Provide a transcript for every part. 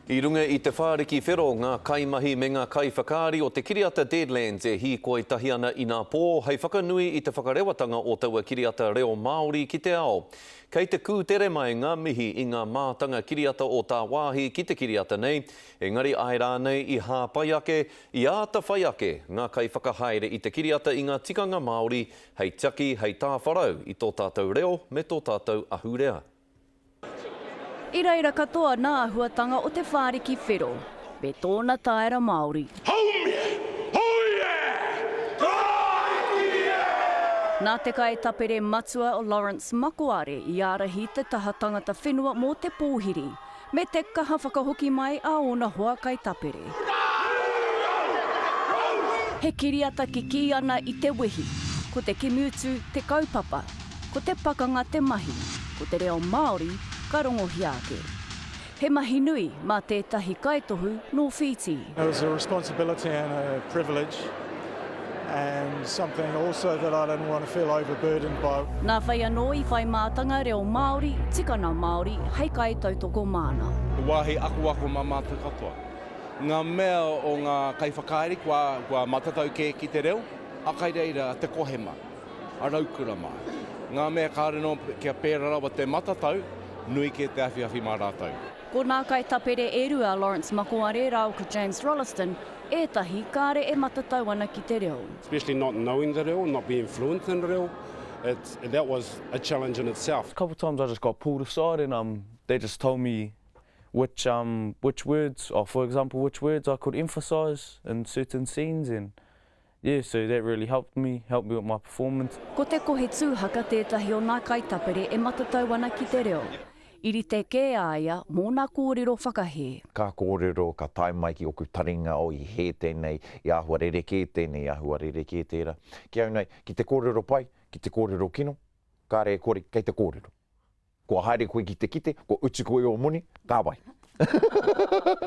I runga I te whāriki whero ngā kaimahi me ngā kaiwhakaari o te kiriata Deadlands e hi koe tahi ana I ngā pō, hei whakanui I te whakarewatanga o taua kiriata reo Māori ki te ao. Kei te kūtere mai ngā mihi I ngā mātanga kiriata o tā wāhi ki te kiriata nei, engari ai rānei I hāpai ake, I āta whai ake ngā kaiwhakahaere I te kiriata I ngā tikanga Māori, hei tiaki, hei tā wharau I tō tātou reo me tō tātou ahurea. I reira katoa nā ahuatanga o te whāriki whero, me tōna taera Māori. Nā te kai tapere matua o Lawrence Makuare I arahi te taha tangata whenua mō te pōhiri, me te kaha whakahoki mai a ona hoa kai tapere. He kiriata ki ana I te wehi, ko te kimutu te kaupapa, ko te pakanga te mahi, ko te reo Māori, ka rongohi ake. He mahi nui mā tētahi kaitohu no Fiji. It was a responsibility and a privilege and something also that I didn't want to feel overburdened by. Nā whai anō I whai mātanga reo Māori, tikana Māori, hei kai tautoko māna. Wāhi aku mā mātou katoa. Ngā mea o ngā kaiwhakaeri kua matatau ki te reo, a kai reira te kohema, a raukura mai. Ngā mea kāreno kia pēra rawa te matatau, nui ke te awhiawhi mā rātou. Ko nā kai tapere e rua Lawrence Makuare rau ka James Rolleston, ētahi kāre e matatau ana ki te reo. Especially not knowing the reo, not being fluent in the reo, that was a challenge in itself. A couple of times I just got pulled aside and they just told me which words, or for example, which words I could emphasise in certain scenes, and yeah, so that really helped me with my performance. Ko te kohe tūhaka tētahi o nā kai tapere e matatau ana ki te reo. Iri te kē aia mō nā kōrero whakahe. Ka kōrero, ka tae mai ki oku taringa o I he tēnei, I āhua rereke tēnei, I āhua rereke tērā. Ki au nei, ki te kōrero pai, ki te kōrero kino, ka re kore kei te kōrero. Ko haere koe ki te kite, ko uti koe o moni, ka wai.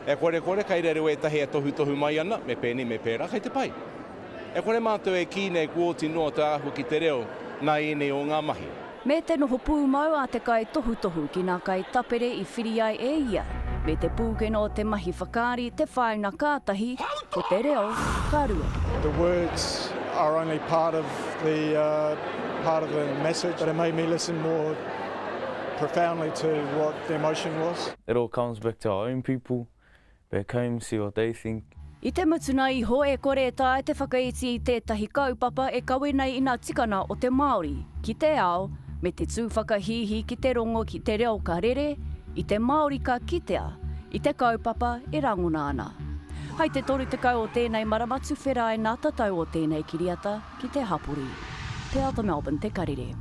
E kore kai rero e tahi e tohu mai ana, me pēni me pēra, kei te pai. E kore mātou e ki nei kuoti noa te āhua ki te reo, nā ene o ngā mahi. Me te noho pūmau a te kai tohu ki nā kai tapere I whiri ai e ia. Me te pūkeno o te mahi whakaari, te whainga kātahi, ko te reo, ka rua. The words are only part of the message, but it made me listen more profoundly to what the emotion was. It all comes back to our own people, back home, see what they think. I te mutuna I ho e kore tā e te whakaiti I tētahi kaupapa e kawe nei I nā tikana o te Māori, ki te ao, me te tūwhakahihi ki te rongo ki te reo ka rere, I te Māori ka kitea, I te kaupapa e rangona ana. Hai te toru te kau o tēnei maramatu whera e nā tatau o tēnei kiriata ki te hapuri. Te Alta Melbourne, te karere.